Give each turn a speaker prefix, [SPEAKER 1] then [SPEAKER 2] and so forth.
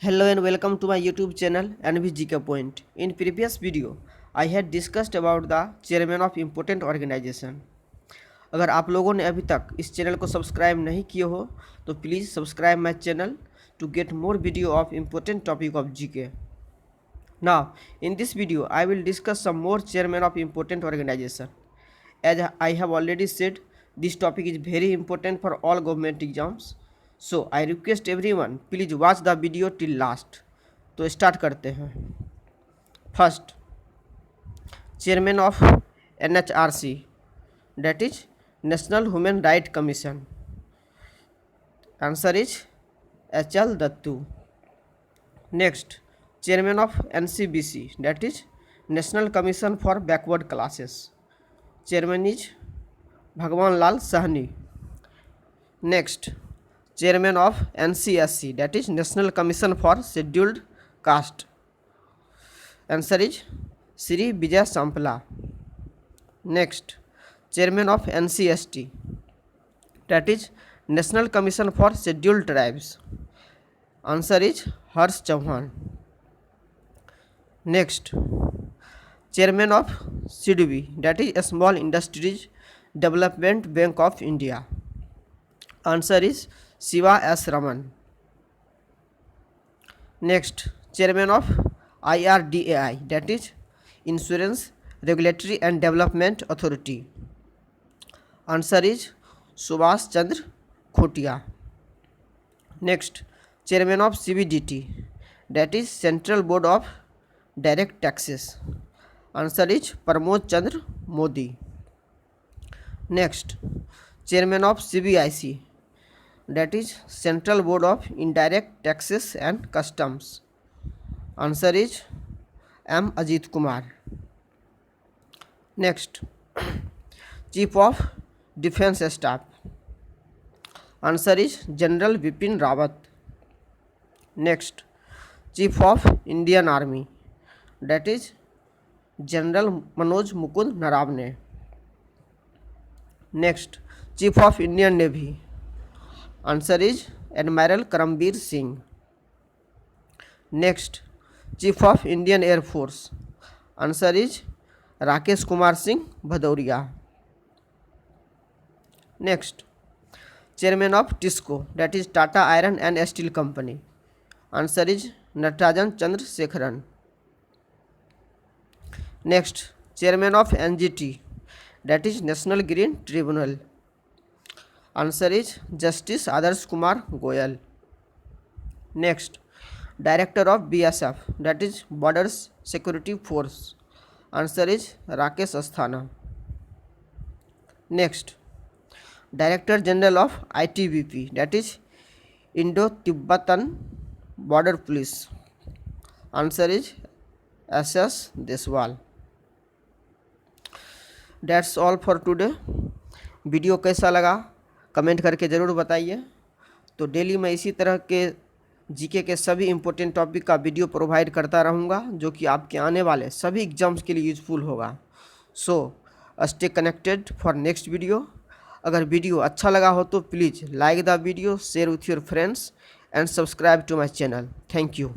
[SPEAKER 1] Hello and welcome to my YouTube channel NVGK Point. In previous video, I had discussed about the chairman of important organization. अगर आप लोगों ने अभी तक इस चैनल को सब्सक्राइब नहीं किए हो तो please subscribe my channel to get more video of important topic of GK. Now, in this video, I will discuss some more chairman of important organization. As I have already said, this topic is very important for all government exams. So I request everyone, please watch the video till last. तो start करते हैं. First, chairman of NHRC, that is National Human Rights Commission. Answer is H.L.DATTU. Next, chairman of NCBC, that is National Commission for Backward Classes. Chairman is Bhagwan Lal Sahni. Next, chairman of NCSC, that is National Commission for Scheduled Caste. Answer is Sri Vijay Sampla. Next, chairman of NCST, that is National Commission for Scheduled Tribes. Answer is Harsh Chauhan. Next, chairman of SIDBI, that is Small Industries Development Bank of India. Answer is Shiva S. Raman. Next, chairman of IRDAI, that is Insurance Regulatory and Development Authority. Answer is Subhash Chandra Khotia. Next, chairman of CBDT, that is Central Board of Direct Taxes. Answer is Pramod Chandra Modi. Next, chairman of CBIC, that is Central Board of Indirect Taxes and Customs. Answer is M. Ajit Kumar. Next, Chief of Defence Staff. Answer is General Bipin Rawat. Next, Chief of Indian Army, that is General Manoj Mukund Naravne. Next, Chief of Indian Navy. Answer is Admiral Karambir Singh. Next, Chief of Indian Air Force. Answer is Rakesh Kumar Singh Bhadauria. Next, chairman of TISCO, that is Tata Iron and Steel Company. Answer is Natrajan chandrasekaran. Next, chairman of NGT, that is National Green Tribunal. Answer is Justice Adarsh Kumar Goyal. Next, director of BSF, that is Borders Security Force. Answer is Rakesh Asthana. Next, director general of ITBP, that is Indo-Tibetan Border Police. Answer is SS Deswal. That's all for today. Video कैसा लगा comment करके ज़रूर बताइए. तो daily मैं इसी तरह के जीके के सभी इम्पोर्टेंट टॉपिक का वीडियो प्रोवाइड करता रहूँगा जो कि आपके आने वाले सभी एग्जाम्स के लिए यूज़फुल होगा. So stay connected for next video. अगर वीडियो अच्छा लगा हो तो please like the video, share with your friends and subscribe to my channel. Thank you.